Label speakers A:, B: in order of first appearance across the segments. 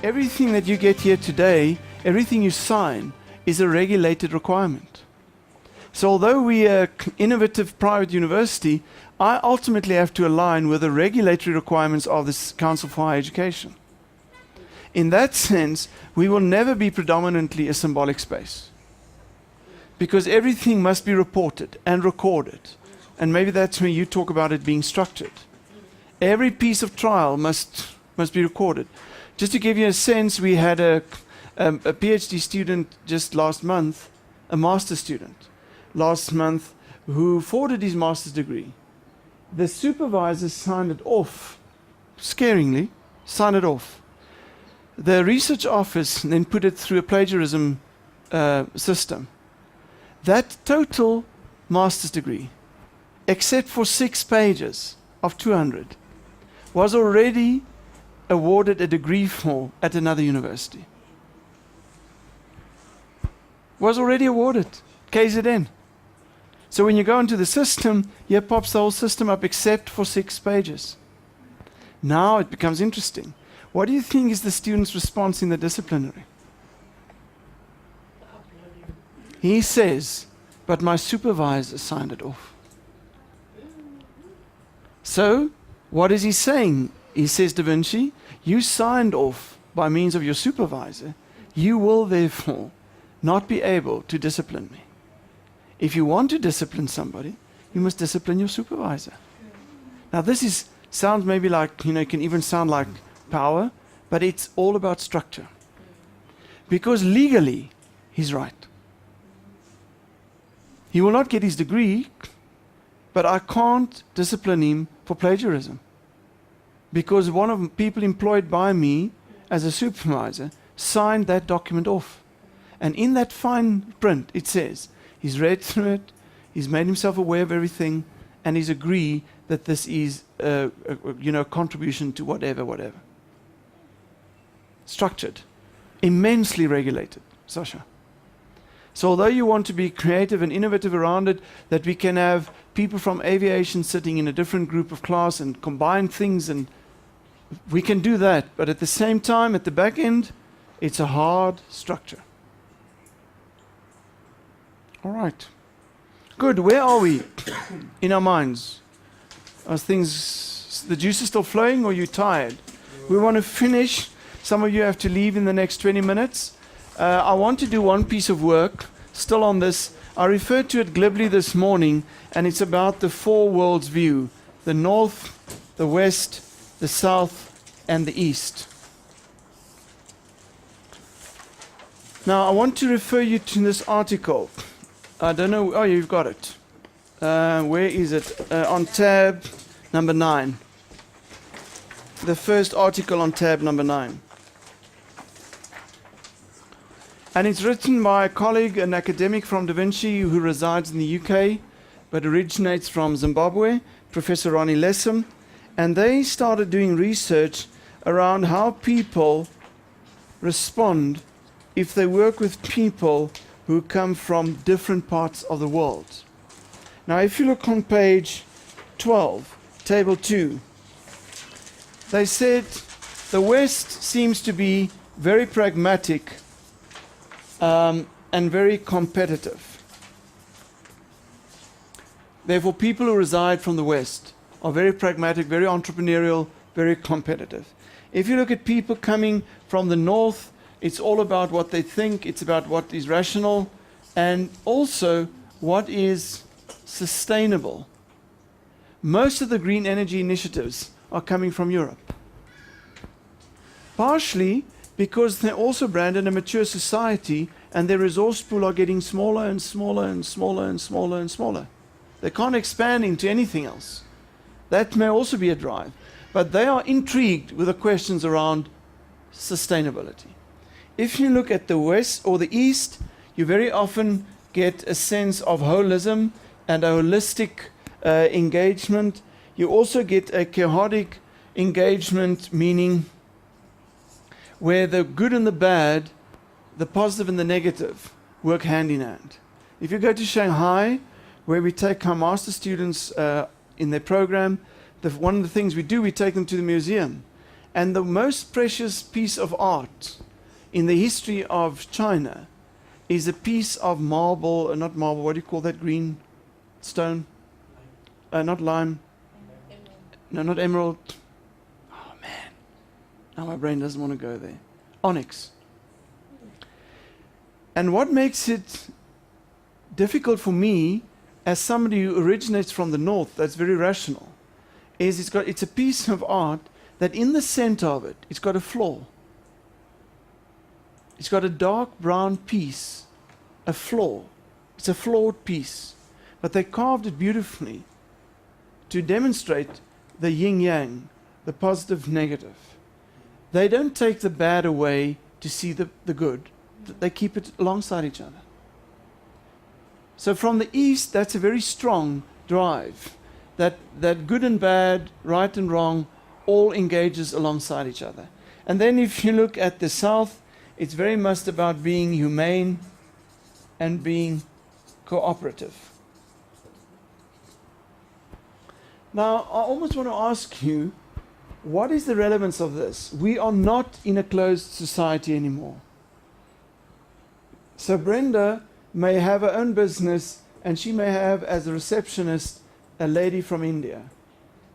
A: everything that you get here today, everything you sign, is a regulated requirement. So although we are an innovative private university, I ultimately have to align with the regulatory requirements of the Council for Higher Education. In that sense, we will never be predominantly a symbolic space, because everything must be reported and recorded. And maybe that's where you talk about it being structured. Every piece of trial must be recorded. Just to give you a sense, we had a PhD student just last month, a master's student last month, who forwarded his master's degree. The supervisor signed it off, scaringly, signed it off. The research office then put it through a plagiarism system. That total master's degree, except for 6 pages of 200, was already awarded a degree for at another university. Was already awarded, KZN. So when you go into the system, here pops the whole system up except for 6 pages. Now it becomes interesting. What do you think is the student's response in the disciplinary? He says, but my supervisor signed it off. So, what is he saying? He says, DaVinci, you signed off by means of your supervisor. You will therefore not be able to discipline me. If you want to discipline somebody, you must discipline your supervisor. Now this sounds maybe like, it can even sound like power, but it's all about structure. Because legally, he's right. He will not get his degree, but I can't discipline him for plagiarism. Because one of the people employed by me as a supervisor signed that document off. And in that fine print, it says, he's read through it, he's made himself aware of everything, and he's agreed that this is a contribution to whatever. Structured, immensely regulated, Sasha. So although you want to be creative and innovative around it, that we can have people from aviation sitting in a different group of class and combine things, and we can do that. But at the same time, at the back end, it's a hard structure. All right. Good. Where are we in our minds? Are things, the juice is still flowing, or are you tired? We want to finish. Some of you have to leave in the next 20 minutes. I want to do one piece of work still on this. I referred to it glibly this morning, and it's about the 4 worlds view: the north, the west, the south, and the east. Now, I want to refer you to this article. I don't know. Oh, you've got it. Where is it? On tab number 9. The first article on tab number 9. And it's written by a colleague, an academic from DaVinci who resides in the UK, but originates from Zimbabwe, Professor Ronnie Lessem. And they started doing research around how people respond if they work with people who come from different parts of the world. Now, if you look on page 12, table 2, they said the West seems to be very pragmatic and very competitive. Therefore, people who reside from the West are very pragmatic, very entrepreneurial, very competitive. If you look at people coming from the North, it's all about what they think, it's about what is rational, and also what is sustainable. Most of the green energy initiatives are coming from Europe. Partially because they're also branded a mature society, and their resource pool are getting smaller and smaller and smaller and smaller and smaller. They can't expand into anything else. That may also be a drive. But they are intrigued with the questions around sustainability. If you look at the West or the East, you very often get a sense of holism and a holistic engagement. You also get a chaotic engagement, meaning where the good and the bad, the positive and the negative, work hand in hand. If you go to Shanghai, where we take our master students in their program, one of the things we do, we take them to the museum. And the most precious piece of art in the history of China is a piece of marble, not marble, what do you call that green stone? Not lime. No, not emerald. Oh man, now my brain doesn't want to go there. Onyx. And what makes it difficult for me, as somebody who originates from the north, that's very rational, is it's a piece of art that in the center of it, it's got a flaw. It's got a dark brown piece, a flaw. It's a flawed piece. But they carved it beautifully to demonstrate the yin-yang, the positive, negative. They don't take the bad away to see the good. They keep it alongside each other. So from the East, that's a very strong drive. That good and bad, right and wrong, all engages alongside each other. And then if you look at the South, it's very much about being humane and being cooperative. Now, I almost want to ask you, what is the relevance of this? We are not in a closed society anymore. So Brenda may have her own business, and she may have as a receptionist a lady from India,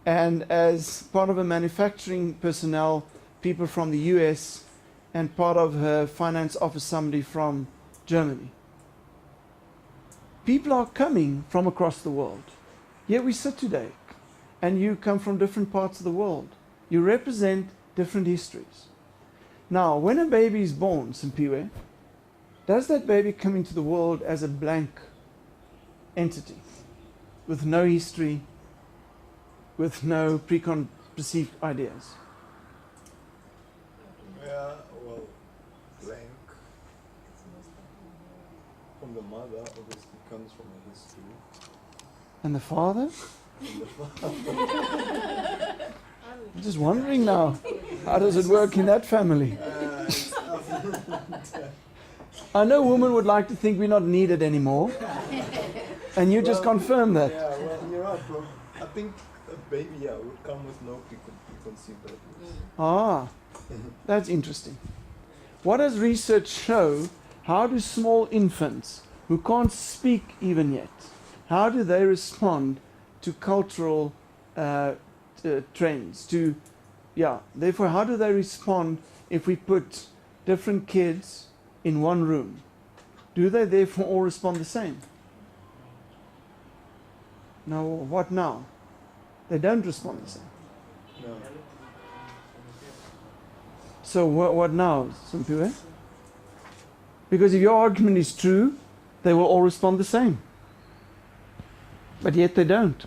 A: and as part of her manufacturing personnel, people from the US, and part of her finance office, somebody from Germany. People are coming from across the world. Here we sit today, and you come from different parts of the world. You represent different histories. Now, when a baby is born, Simpiwe, does that baby come into the world as a blank entity, with no history, with no preconceived ideas?
B: Yeah, well, blank. From the mother, obviously, comes from a history.
A: And the father?
B: From the father.
A: I'm just wondering now, how does it work in that family? I know women would like to think we're not needed anymore, and you just confirm that.
B: Yeah, well, you're right, bro. I think a baby, would come with no preconceived ideas.
A: Ah, that's interesting. What does research show? How do small infants who can't speak even yet, how do they respond to cultural trends? Therefore, how do they respond if we put different kids in one room? Do they therefore all respond the same? No, what now? They don't respond the same.
B: No.
A: So what now, Simpiwe? Because if your argument is true, they will all respond the same. But yet they don't.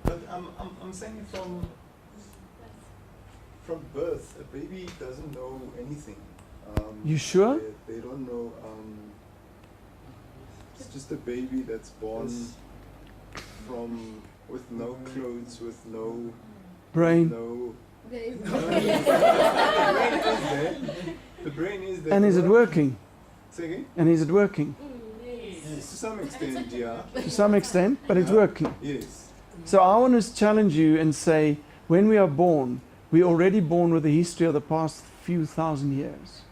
B: But I'm saying it from birth. A baby doesn't know anything.
A: You sure?
B: They don't know. It's just a baby that's born with no clothes, with no
A: Brain.
B: No. The brain is there.
A: And is it working?
B: Say again?
A: And is it working?
B: Yes, to some extent, yeah.
A: To some extent, but it's working.
B: Yes.
A: So I want to challenge you and say, when we are born, we're already born with a history of the past few thousand years.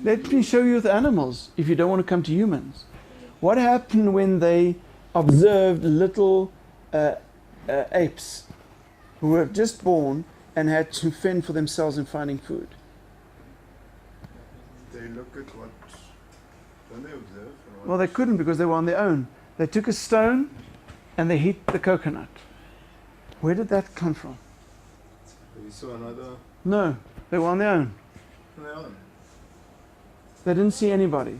A: Let me show you with animals, if you don't want to come to humans. What happened when they observed little apes who were just born and had to fend for themselves in finding food?
B: They look at what, don't they observe?
A: Well, they couldn't because they were on their own. They took a stone and they hit the coconut. Where did that come from?
B: You saw another?
A: No, they were on their own.
B: On their own.
A: They didn't see anybody.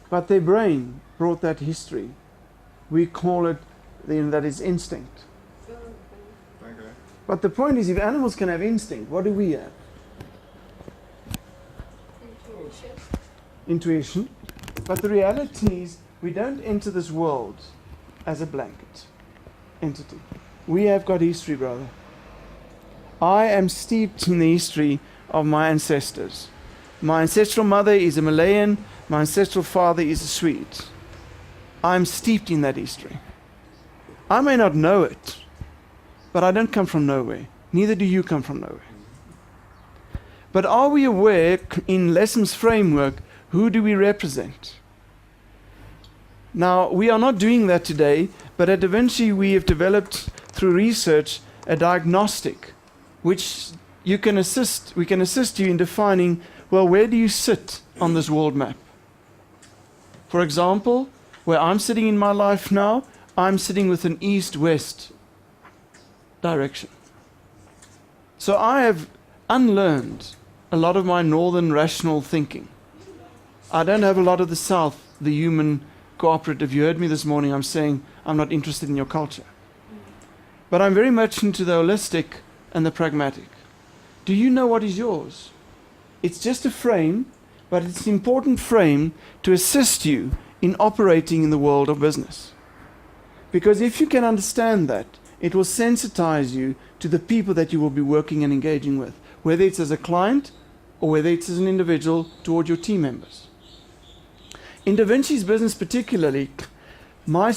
A: But their brain brought that history. We call it, that is instinct.
B: Okay.
A: But the point is, if animals can have instinct, what do we have? Intuition. But the reality is, we don't enter this world as a blanket entity. We have got history, brother. I am steeped in the history of my ancestors. My ancestral mother is a Malayan. My ancestral father is a Swede. I'm steeped in that history. I may not know it, but I don't come from nowhere. Neither do you come from nowhere. But are we aware, in Lesson's framework, who do we represent? Now, we are not doing that today, but at DaVinci we have developed, through research, a diagnostic, which we can assist you in defining, well, where do you sit on this world map? For example, where I'm sitting in my life now, I'm sitting with an east-west direction. So I have unlearned a lot of my northern rational thinking. I don't have a lot of the south, the human cooperative. You heard me this morning, I'm saying I'm not interested in your culture. But I'm very much into the holistic and the pragmatic. Do you know what is yours? It's just a frame, but it's an important frame to assist you in operating in the world of business. Because if you can understand that, it will sensitize you to the people that you will be working and engaging with, whether it's as a client or whether it's as an individual toward your team members. In DaVinci's business particularly, my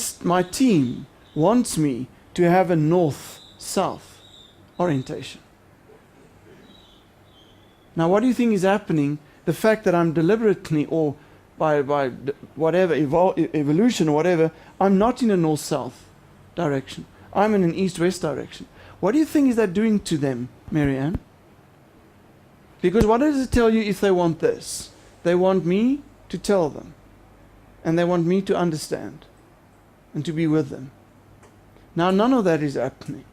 A: team wants me to have a north-south orientation. Now, what do you think is happening? The fact that I'm deliberately, or by whatever, evolution or whatever, I'm not in a north-south direction. I'm in an east-west direction. What do you think is that doing to them, Marianne? Because what does it tell you if they want this? They want me to tell them. And they want me to understand and to be with them. Now, none of that is happening.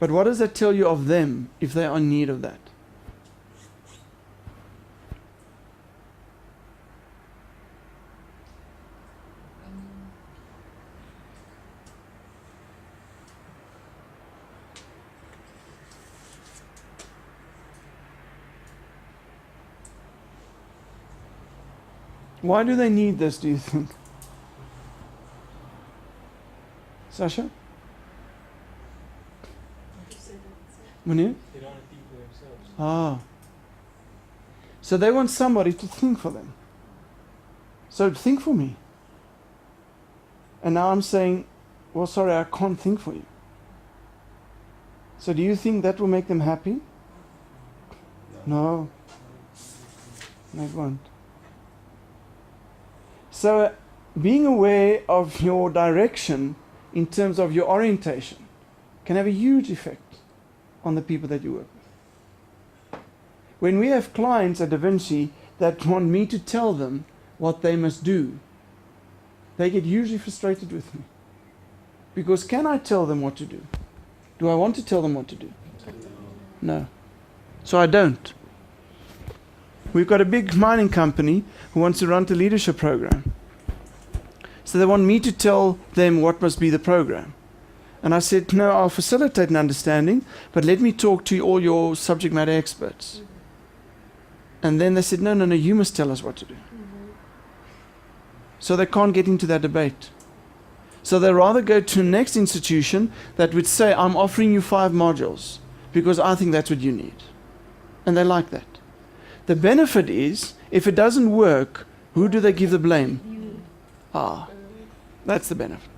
A: But what does that tell you of them if they are in need of that? Why do they need this, do you think? Sasha? Munir?
C: They don't want to think for themselves.
A: Ah. So they want somebody to think for them. So think for me. And now I'm saying, well, sorry, I can't think for you. So do you think that will make them happy? No. No, it won't. So being aware of your direction in terms of your orientation can have a huge effect on the people that you work with. When we have clients at DaVinci that want me to tell them what they must do, they get hugely frustrated with me. Because can I tell them what to do? Do I want to tell them what to do? No. So I don't. We've got a big mining company who wants to run the leadership program. So they want me to tell them what must be the program. And I said, no, I'll facilitate an understanding, but let me talk to all your subject matter experts. And then they said, no, you must tell us what to do. So they can't get into that debate. So they rather go to the next institution that would say, I'm offering you 5 modules because I think that's what you need. And they like that. The benefit is, if it doesn't work, who do they give the blame? That's the benefit.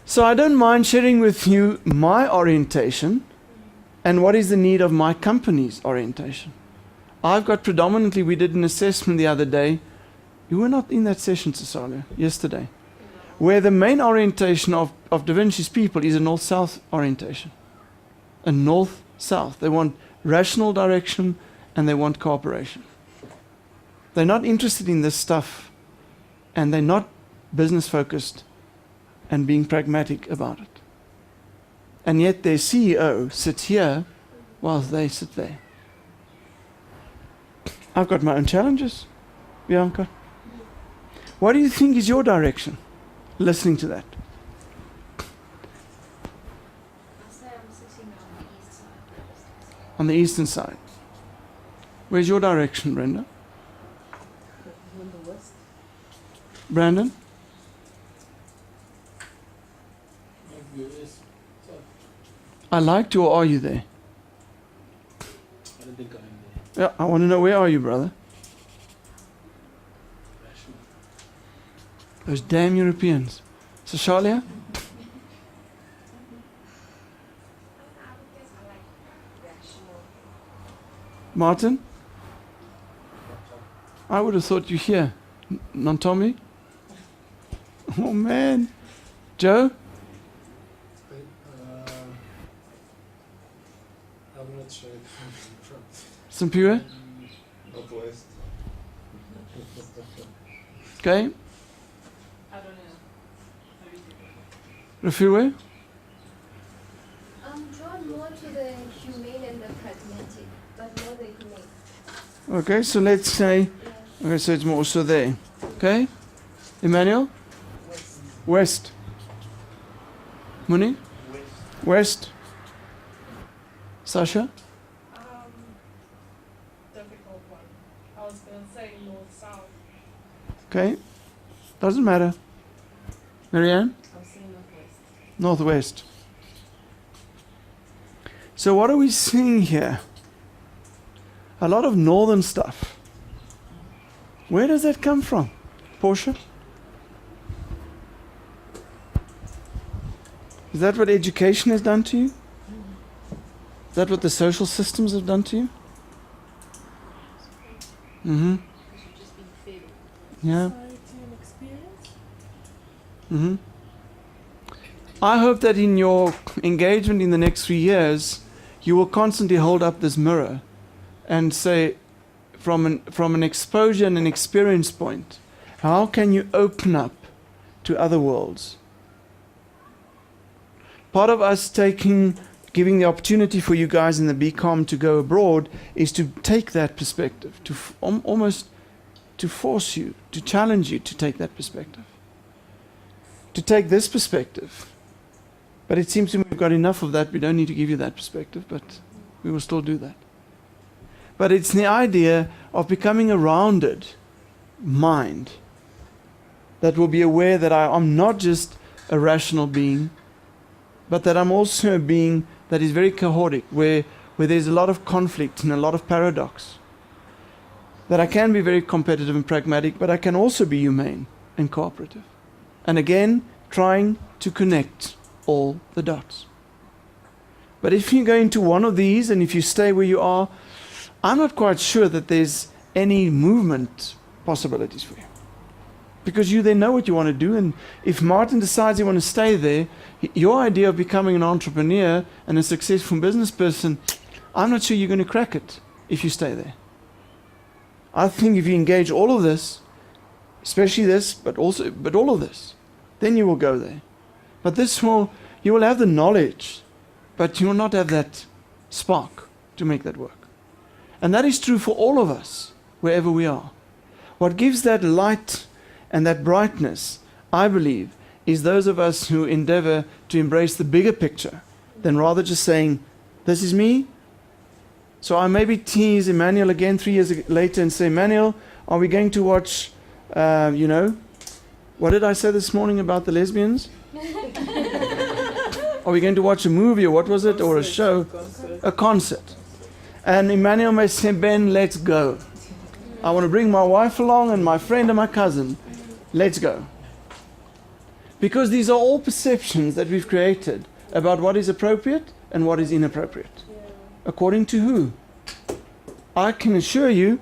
A: So I don't mind sharing with you my orientation and what is the need of my company's orientation. I've got predominantly, we did an assessment the other day. You were not in that session, Cecilia, yesterday, where the main orientation of DaVinci's people is a north-south orientation. A north-south. They want rational direction and they want cooperation. They're not interested in this stuff and they're not business-focused and being pragmatic about it. And yet their CEO sits here while they sit there. I've got my own challenges, Bianca. What do you think is your direction, listening to that?
D: I say I'm sitting on the east side.
A: On the eastern side. Where's your direction, Brenda?
E: On the west.
A: Brandon? I liked you, or are you there?
C: I don't think I'm there.
A: Yeah, I want to know, where are you, brother?
C: Rational.
A: Those damn Europeans. So Shalia?
D: I would guess I like rational.
A: Martin? I would have thought you here. Non-Tommy? Oh man. Joe?
C: I'm not sure.
A: Sampiwe?
B: Northwest.
A: Okay.
E: I don't know.
A: Rafiwe?
D: I'm drawn more to the humane and the pragmatic, but more the humane.
A: Okay, so let's say,
D: Yeah.
A: okay, so it's more so there. Okay? Emmanuel? West. Muni? West. Sasha?
E: Difficult one. I was gonna say north-south.
A: Okay. Doesn't matter. Marianne?
E: I'm saying northwest.
A: Northwest. So what are we seeing here? A lot of northern stuff. Where does that come from? Portia? Is that what education has done to you? Is that what the social systems have done to you? Mm-hmm.
E: Because you're just being fed.
A: Yeah.
E: Society and experience.
A: Mm-hmm. I hope that in your engagement in the next 3 years, you will constantly hold up this mirror and say, from an exposure and an experience point, how can you open up to other worlds? Part of us giving the opportunity for you guys in the BCom to go abroad is to take that perspective, to almost to force you, to challenge you to take that perspective, to take this perspective. But it seems to me we've got enough of that. We don't need to give you that perspective, but we will still do that. But it's the idea of becoming a rounded mind that will be aware that I'm not just a rational being, but that I'm also a being that is very chaotic, where there's a lot of conflict and a lot of paradox. That I can be very competitive and pragmatic, but I can also be humane and cooperative. And again, trying to connect all the dots. But if you go into one of these and if you stay where you are, I'm not quite sure that there's any movement possibilities for you. Because you then know what you want to do, and if Martin decides he wants to stay there, your idea of becoming an entrepreneur and a successful business person, I'm not sure you're going to crack it if you stay there. I think if you engage all of this, especially this, but all of this, then you will go there. But you will have the knowledge, but you will not have that spark to make that work. And that is true for all of us, wherever we are. What gives that light and that brightness, I believe, is those of us who endeavor to embrace the bigger picture, than rather just saying, this is me. So I maybe tease Emmanuel again 3 years later and say, Emmanuel, are we going to watch, what did I say this morning about the lesbians? Are we going to watch a movie, or what was it, or a show? A concert. And Emmanuel may say, Ben, let's go. I want to bring my wife along and my friend and my cousin. Let's go. Because these are all perceptions that we've created about what is appropriate and what is inappropriate. According to who? I can assure you,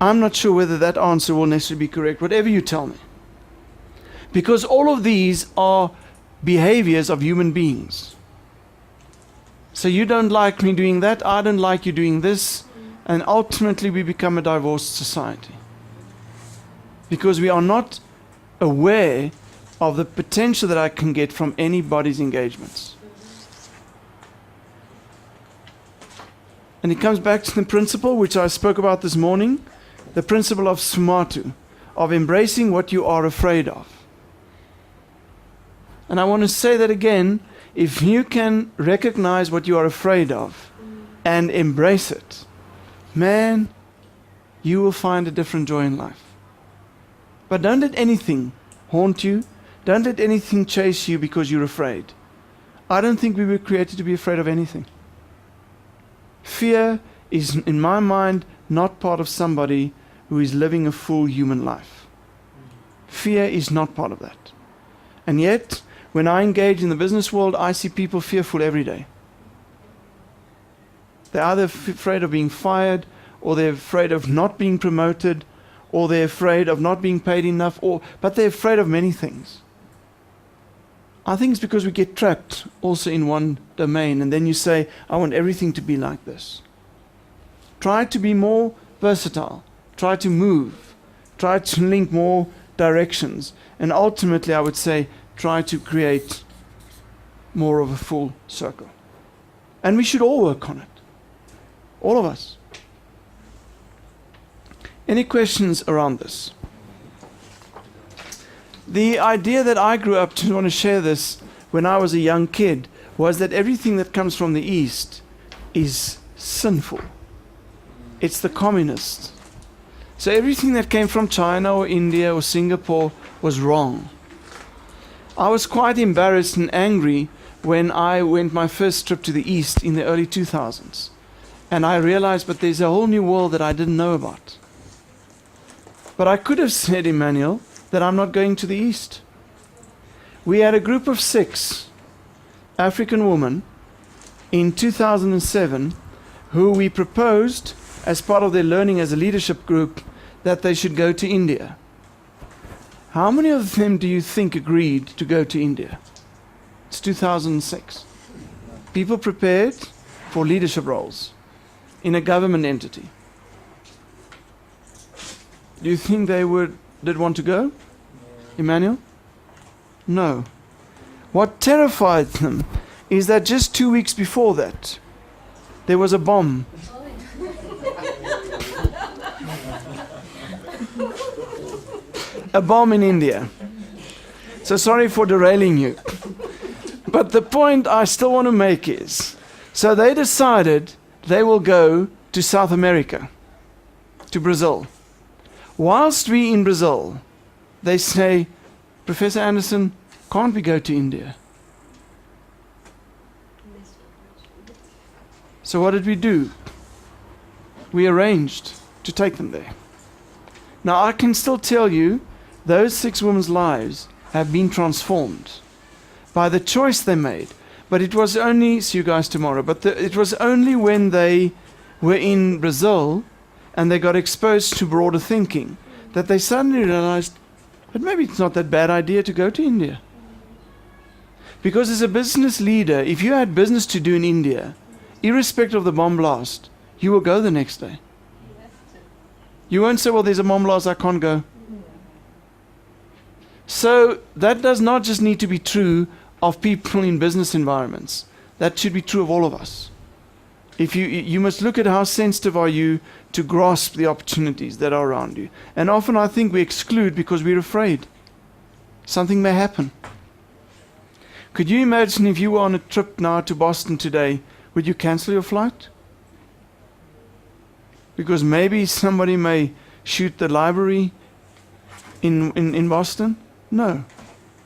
A: I'm not sure whether that answer will necessarily be correct, whatever you tell me. Because all of these are behaviors of human beings. So you don't like me doing that, I don't like you doing this, and ultimately we become a divorced society. Because we are not aware of the potential that I can get from anybody's engagements. And it comes back to the principle which I spoke about this morning, the principle of smatu, of embracing what you are afraid of. And I want to say that again, if you can recognize what you are afraid of and embrace it, man, you will find a different joy in life. But don't let anything haunt you. Don't let anything chase you because you're afraid. I don't think we were created to be afraid of anything. Fear is, in my mind, not part of somebody who is living a full human life. Fear is not part of that. And yet, when I engage in the business world, I see people fearful every day. They're either afraid of being fired, or they're afraid of not being promoted, or they're afraid of not being paid enough, but they're afraid of many things. I think it's because we get trapped also in one domain, and then you say, I want everything to be like this. Try to be more versatile. Try to move. Try to link more directions. And ultimately, I would say, try to create more of a full circle. And we should all work on it. All of us. Any questions around this? The idea that I grew up to want to share this when I was a young kid was that everything that comes from the East is sinful. It's the communists. So everything that came from China or India or Singapore was wrong. I was quite embarrassed and angry when I went my first trip to the East in the early 2000s. And I realized, but there's a whole new world that I didn't know about. But I could have said, Emmanuel, that I'm not going to the East. We had a group of 6 African women in 2007 who we proposed as part of their learning as a leadership group that they should go to India. How many of them do you think agreed to go to India? It's 2006. People prepared for leadership roles in a government entity. Do you think they did want to go? Emmanuel? No. What terrified them is that just 2 weeks before that, there was a bomb. A bomb in India. So sorry for derailing you. But the point I still want to make is, so they decided they will go to South America, to Brazil. Whilst we in Brazil, they say, Professor Anderson, can't we go to India? So what did we do? We arranged to take them there. Now I can still tell you, those 6 women's lives have been transformed by the choice they made. But it was only, see you guys tomorrow, but it was only when they were in Brazil and they got exposed to broader thinking that they suddenly realized that maybe it's not that bad idea to go to India. Because as a business leader, if you had business to do in India, irrespective of the bomb blast, you will go the next day. You won't say, well, there's a bomb blast, I can't go. So that does not just need to be true of people in business environments. That should be true of all of us. If you must look at how sensitive are you to grasp the opportunities that are around you. And often I think we exclude because we're afraid. Something may happen. Could you imagine if you were on a trip now to Boston today, would you cancel your flight? Because maybe somebody may shoot the library in Boston? No,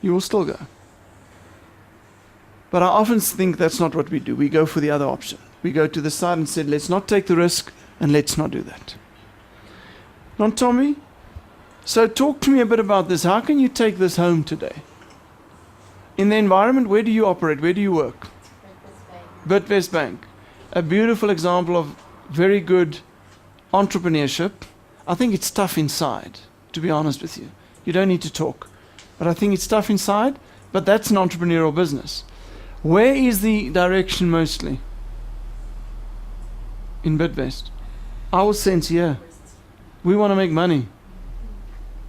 A: you will still go. But I often think that's not what we do. We go for the other option. We go to the side and say, let's not take the risk and let's not do that. Not Tommy? So talk to me a bit about this. How can you take this home today? In the environment, where do you operate? Where do you work? Bidvest Bank. A beautiful example of very good entrepreneurship. I think it's tough inside, to be honest with you. You don't need to talk. But I think it's tough inside, but that's an entrepreneurial business. Where is the direction mostly? In Bidvest. Our sense here, we want to make money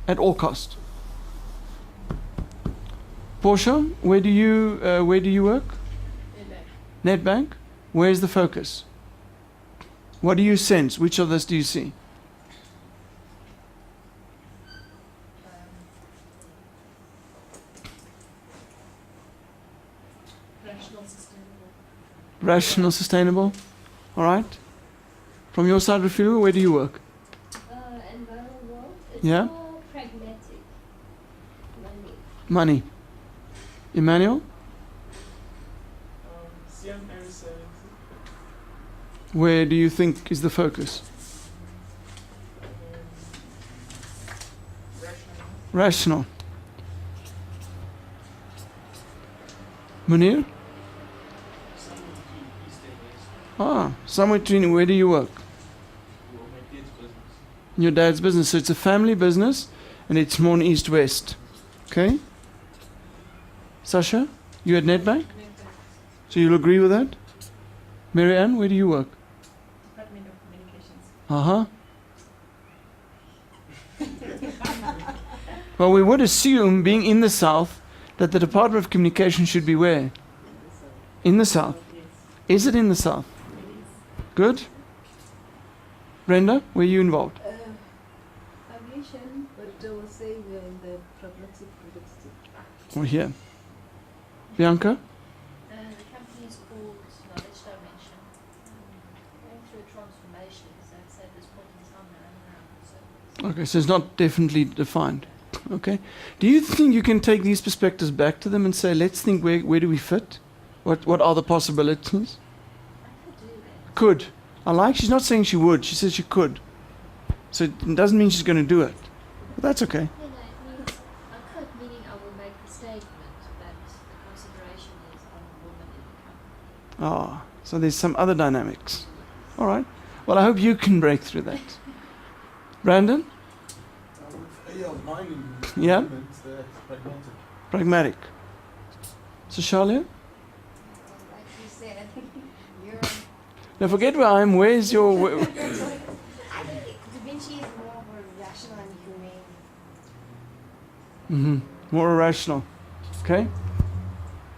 A: at all cost. Portia, where do you work? Nedbank. Where's the focus? What do you sense? Which of this do you see?
E: Rational, sustainable.
A: Rational, sustainable. All right. From your side, Rafilu, where do you work?
D: Environmental, it's
A: Yeah.
D: more pragmatic.
A: Money. Emmanuel,
C: CM Paris 70.
A: where do you think is the focus?
C: Rational.
A: Rational. Munir?
C: Somewhere between east and west.
A: Ah, somewhere between. Where do you work?
C: Well, my dad's business.
A: Your dad's business. So it's a family business, and it's more in east-west. Okay. Sasha, you at Nedbank? So you'll agree with that? Mary Ann, where do you work?
E: Department of Communications.
A: Uh-huh. Well, we would assume, being in the south, that the Department of Communication should be where? In the south. Is it in the south? Good. Brenda, were you involved?
F: Aviation, but I will say we are in the pragmatic productive.
A: Or here? Bianca?
G: The company is called Knowledge Dimension. Going through a transformation, so I'd say at this point in time they're running around. So
A: Okay, so it's not definitely defined. Okay. Do you think you can take these perspectives back to them and say, let's think where do we fit? What are the possibilities?
G: I could do that.
A: Could. I like, she's not saying she would, she says she could. So it doesn't mean she's going to do it. But that's okay.
G: You know, it means I could, meaning I will make the statement that the consideration is on a woman in the company.
A: Ah, so there's some other dynamics. All right. Well, I hope you can break through that. Brandon?
B: Mining
A: Yeah?
B: elements, that's pragmatic.
A: Pragmatic. So Charlotte?
D: Like you said, you're.
A: Now forget where I am. Where's your...
D: I think DaVinci is more of a rational and humane.
A: More irrational. Okay?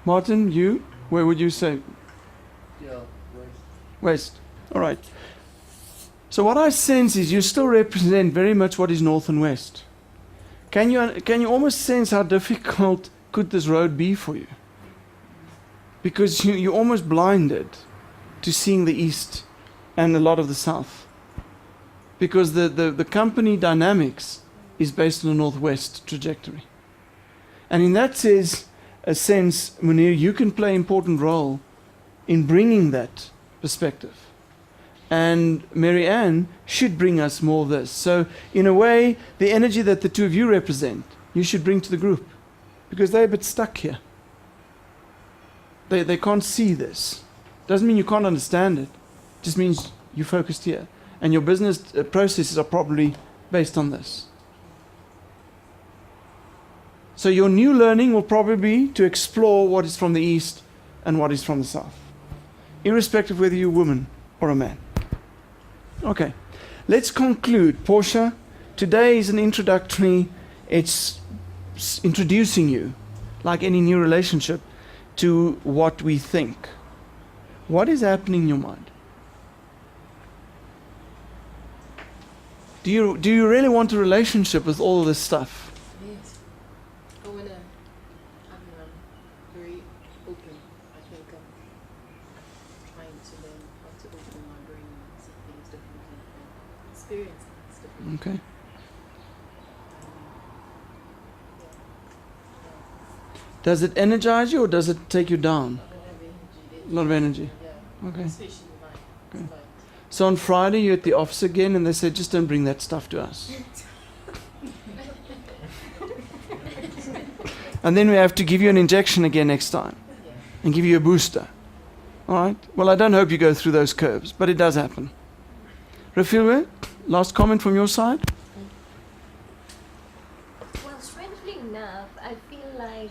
A: Martin, you? Where would you say?
B: Yeah,
A: West. All right. So what I sense is you still represent very much what is north and west. Can you almost sense how difficult could this road be for you? Because you're almost blinded to seeing the east and a lot of the south. Because the company dynamics is based on a northwest trajectory. And in that sense, Munir, you can play an important role in bringing that perspective. And Mary Ann should bring us more of this. So, in a way, the energy that the two of you represent, you should bring to the group. Because they're a bit stuck here. They can't see this. Doesn't mean you can't understand it. Just means you're focused here. And your business processes are probably based on this. So your new learning will probably be to explore what is from the east and what is from the south. Irrespective of whether you're a woman or a man. Okay, let's conclude. Portia, today is an introductory, it's introducing you, like any new relationship, to what we think. What is happening in your mind? Do you really want a relationship with all of this stuff?
F: Yes. I want to, I'm very open. I think I'm trying to learn how to open my brain and see things differently and experience things differently.
A: Okay. Does it energize you or does it take you down? A lot of energy.
F: Yeah.
A: Okay.
F: Especially mine.
A: Okay.
F: It's like,
A: So on Friday you're at the office again and they said, just don't bring that stuff to us. And then we have to give you an injection again next time and give you a booster. All right? Well, I don't hope you go through those curves, but it does happen. Rafilwe, last comment from your side?
D: Well, strangely enough, I feel like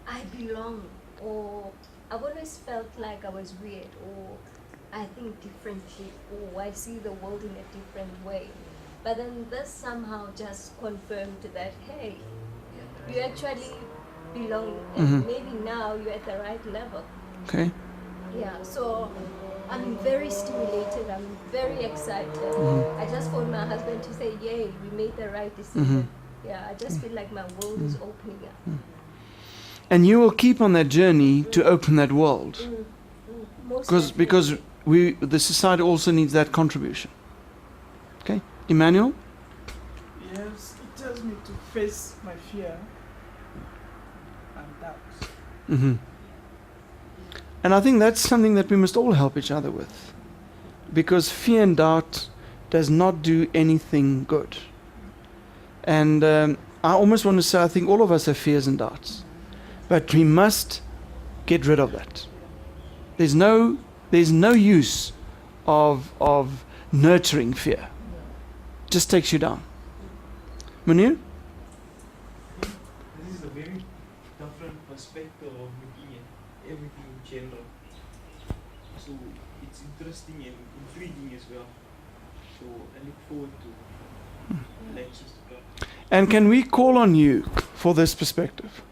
D: I belong, or I've always felt like I was weird, or I think differently, or I see the world in a different way. But then this somehow just confirmed that, hey, you actually belong, and maybe now you're at the right level.
A: Okay.
D: Yeah, so I'm very stimulated, I'm very excited. I just phoned my husband to say, yay, we made the right decision. Yeah, I just feel like my world is opening up.
A: And you will keep on that journey to open that world.
D: Most
A: Because the society also needs that contribution. Okay? Emmanuel?
H: Yes, it tells me to face my fear and doubt.
A: And I think that's something that we must all help each other with. Because fear and doubt does not do anything good. And I almost want to say I think all of us have fears and doubts. But we must get rid of that. There's no use of nurturing fear. Just takes you down. Munir?
C: This is a very different perspective of looking at everything in general. So it's interesting and intriguing as well. So I look forward to lectures to come.
A: And can we call on you for this perspective?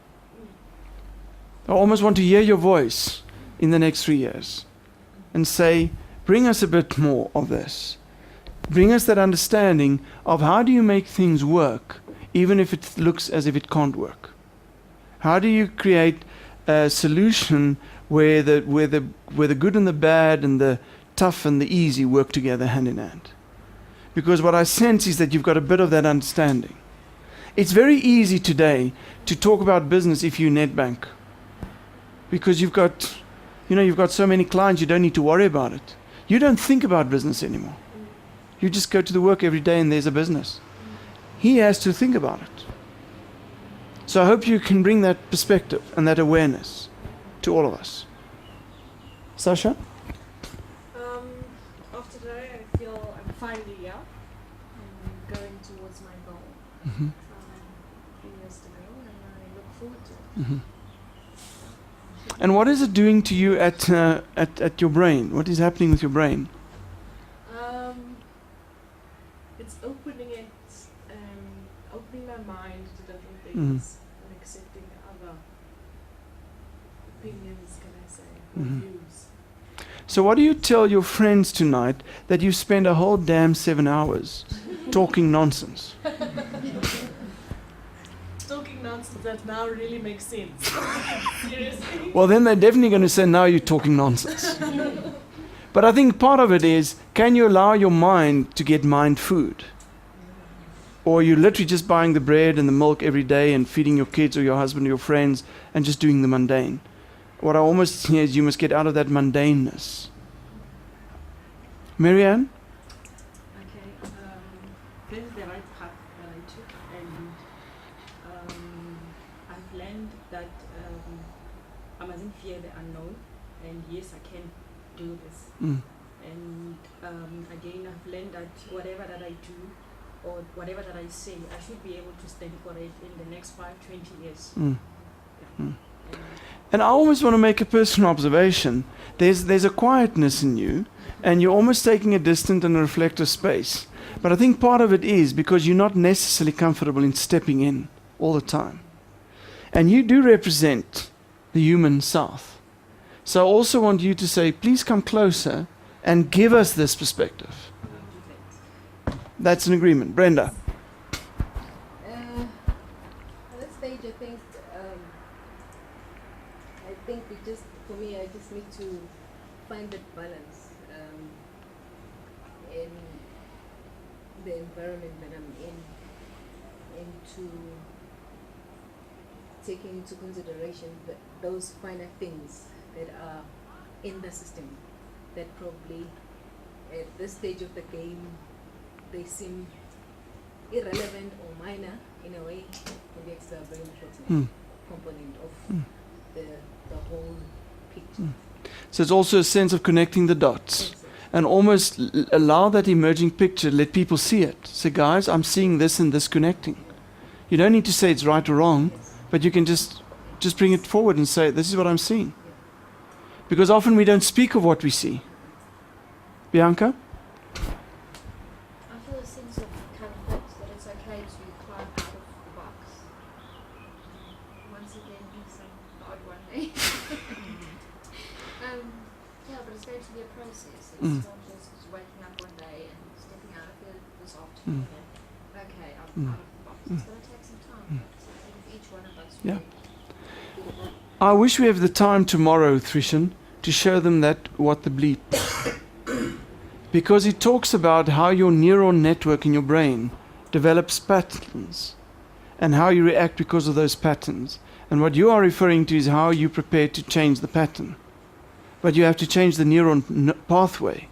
A: I almost want to hear your voice in the next 3 years and say, bring us a bit more of this. Bring us that understanding of how do you make things work, even if it looks as if it can't work. How do you create a solution where the good and the bad and the tough and the easy work together hand in hand? Because what I sense is that you've got a bit of that understanding. It's very easy today to talk about business if you net bank. Because you've got so many clients, you don't need to worry about it. You don't think about business anymore. You just go to the work every day and there's a business. He has to think about it. So I hope you can bring that perspective and that awareness to all of us. Sasha?
E: After today, I feel I'm finally here. I'm going towards my goal.
A: Mm-hmm.
E: 3 years to go, and I look forward to it.
A: Mm-hmm. And what is it doing to you at your brain? What is happening with your brain?
E: It's opening my mind to different things and accepting other opinions, can I say, or views.
A: So what do you tell your friends tonight that you spend a whole damn 7 hours talking nonsense?
E: Talking nonsense that now really makes sense. Seriously.
A: Well, then they're definitely going to say, now you're talking nonsense. But I think part of it is, can you allow your mind to get mind food? Or are you literally just buying the bread and the milk every day and feeding your kids or your husband or your friends and just doing the mundane? What I almost hear is you must get out of that mundaneness. Marianne?
I: Okay, this is the right path that I took, and I've learned that I mustn't fear the unknown, and yes, I can do this. And again, I've learned that whatever that I do or whatever that I say, I should be able to stand for it in the next 5-20 years.
A: And I always want to make a personal observation. There's a quietness in you, and you're almost taking a distant and a reflective space. But I think part of it is because you're not necessarily comfortable in stepping in all the time. And you do represent the human South. So I also want you to say, please come closer and give us this perspective. That's an agreement. Brenda?
F: At this stage, I think for me, I just need to find that balance in the environment that I'm in, and to taking into consideration those finer things that are in the system that probably at this stage of the game they seem irrelevant or minor in a way, and the extra very important component of the whole picture.
A: So it's also a sense of connecting the dots and almost allow that emerging picture, let people see it. Say, guys, I'm seeing this and this connecting. You don't need to say it's right or wrong, but you can just bring it forward and say, this is what I'm seeing. Because often we don't speak of what we see. Bianca?
G: I feel a sense of comfort that it's okay to climb out of the box. Once again, he's an odd one, eh? Yeah, but it's going to be a process. It's not just waking up one day and stepping out of it this afternoon and, okay, I'm out of the box. It's going to take some time, but I think each one of us
A: Yeah.
G: really
A: I wish we have the time tomorrow, Trishan, to show them that what the bleep. Because it talks about how your neural network in your brain develops patterns and how you react because of those patterns. And what you are referring to is how you prepare to change the pattern. But you have to change the neuron pathway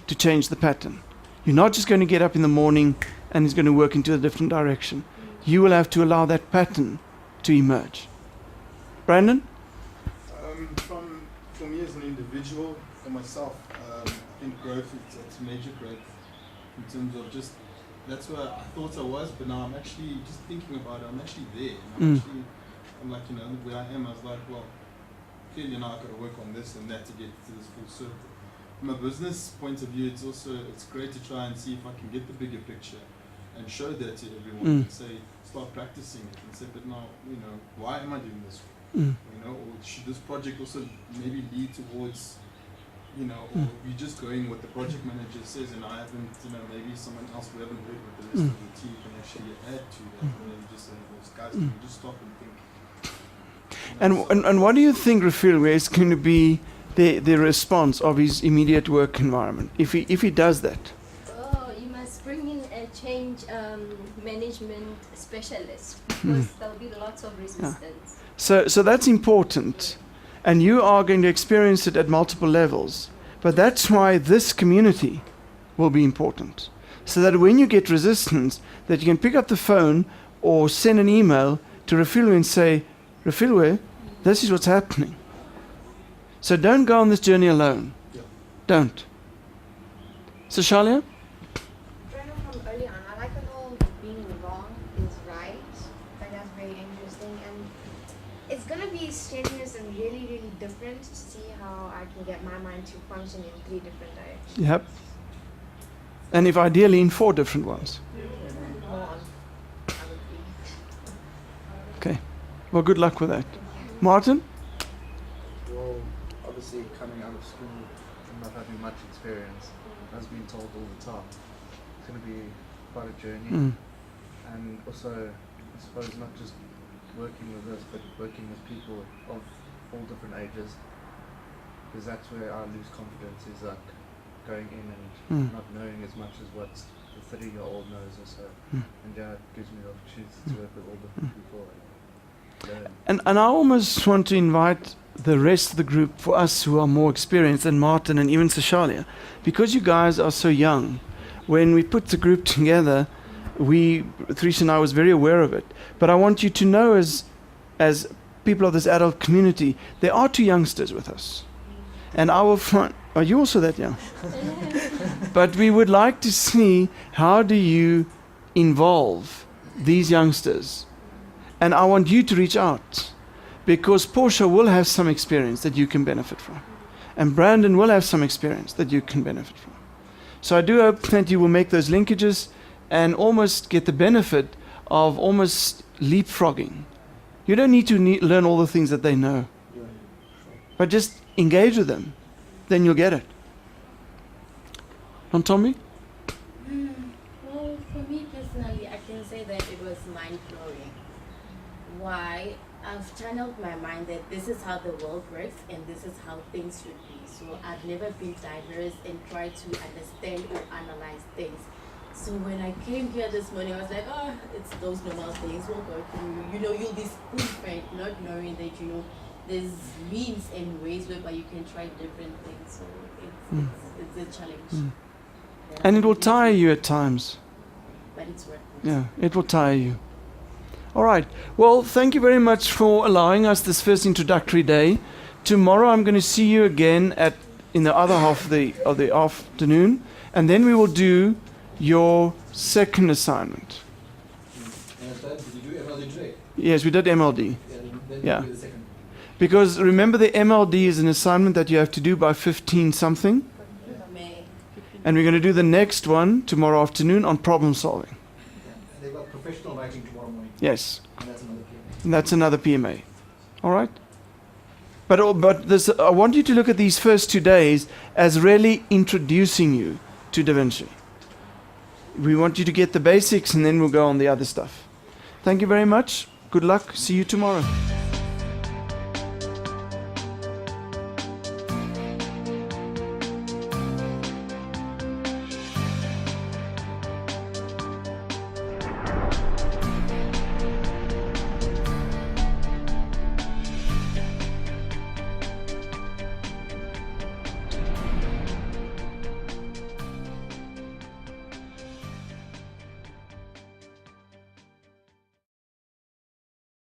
A: to change the pattern. You're not just going to get up in the morning and it's going to work into a different direction. You will have to allow that pattern to emerge. Brandon?
B: For me as an individual, for myself, I think growth, it's major growth in terms of just, that's where I thought I was, but now I'm actually just thinking about it, I'm actually there. And I'm like, where I am, I was like, well, clearly now I've got to work on this and that to get to this full circle. From a business point of view, it's great to try and see if I can get the bigger picture and show that to everyone and say, start practicing it and say, but now, why am I doing this? Or should this project also maybe lead towards, or you just going what the project manager says and I haven't, maybe someone else who haven't heard what the rest of the team can actually add to that. And then just say, well, guys, can you just stop and think?
A: And what do you think, Rafil, is going to be the response of his immediate work environment if he does that?
D: Oh, you must bring in a change management specialist because there'll be lots of resistance.
A: So that's important, and you are going to experience it at multiple levels. But that's why this community will be important, so that when you get resistance, that you can pick up the phone or send an email to Rafilwe and say, Rafilwe, this is what's happening. So don't go on this journey alone.
B: Yeah.
A: Don't. So Shalia?
G: Right from early on, I like the whole being wrong is right. Like that's very interesting, and it's gonna be strenuous and really, really different to see how I can get my mind to function in 3 different directions.
A: Yep. And if ideally in 4 different ones.
G: More on, I would be.
A: Okay. Well, good luck with that. Martin?
J: Well, obviously coming out of school and not having much experience, as being told all the time, it's going to be quite a journey. And also, I suppose not just working with us, but working with people of all different ages, because that's where I lose confidence, is like going in and not knowing as much as what the 30-year-old knows or so. And yeah, it gives me the opportunity to work with all different people.
A: And I almost want to invite the rest of the group, for us who are more experienced than Martin and even Sashalia, because you guys are so young. When we put the group together, Theresa and I was very aware of it. But I want you to know, as people of this adult community, there are 2 youngsters with us. And I will find, are you also that young? But we would like to see, how do you involve these youngsters? And I want you to reach out, because Portia will have some experience that you can benefit from. And Brandon will have some experience that you can benefit from. So I do hope that you will make those linkages and almost get the benefit of almost leapfrogging. You don't need to learn all the things that they know, but just engage with them. Then you'll get it. And Tommy?
K: Well, for me personally, I can say that it was mind-blowing. Why? I've channeled my mind that this is how the world works and this is how things should be. So I've never been diverse and tried to understand or analyze things. So when I came here this morning, I was like, oh, it's those normal things we'll go through. You'll be spoon-fed, not knowing that, there's means and ways whereby you can try different things. So it's a challenge. Yeah.
A: And it will tire you at times.
K: But it's worth it.
A: Yeah, it will tire you. All right. Well, thank you very much for allowing us this first introductory day. Tomorrow I'm going to see you again in the other half of the afternoon, and then we will do your second assignment.
L: Did you do MLD today?
A: Yes, we did MLD.
L: Yeah. Do the second.
A: Because remember, the MLD is an assignment that you have to do by 15 something.
K: May.
A: And we're going to do the next one tomorrow afternoon on problem solving.
L: And they've got professional writing tomorrow morning.
A: Yes.
L: And that's another PMA.
A: And that's another PMA. All right? But this, I want you to look at these first 2 days as really introducing you to DaVinci. We want you to get the basics, and then we'll go on the other stuff. Thank you very much. Good luck. See you tomorrow.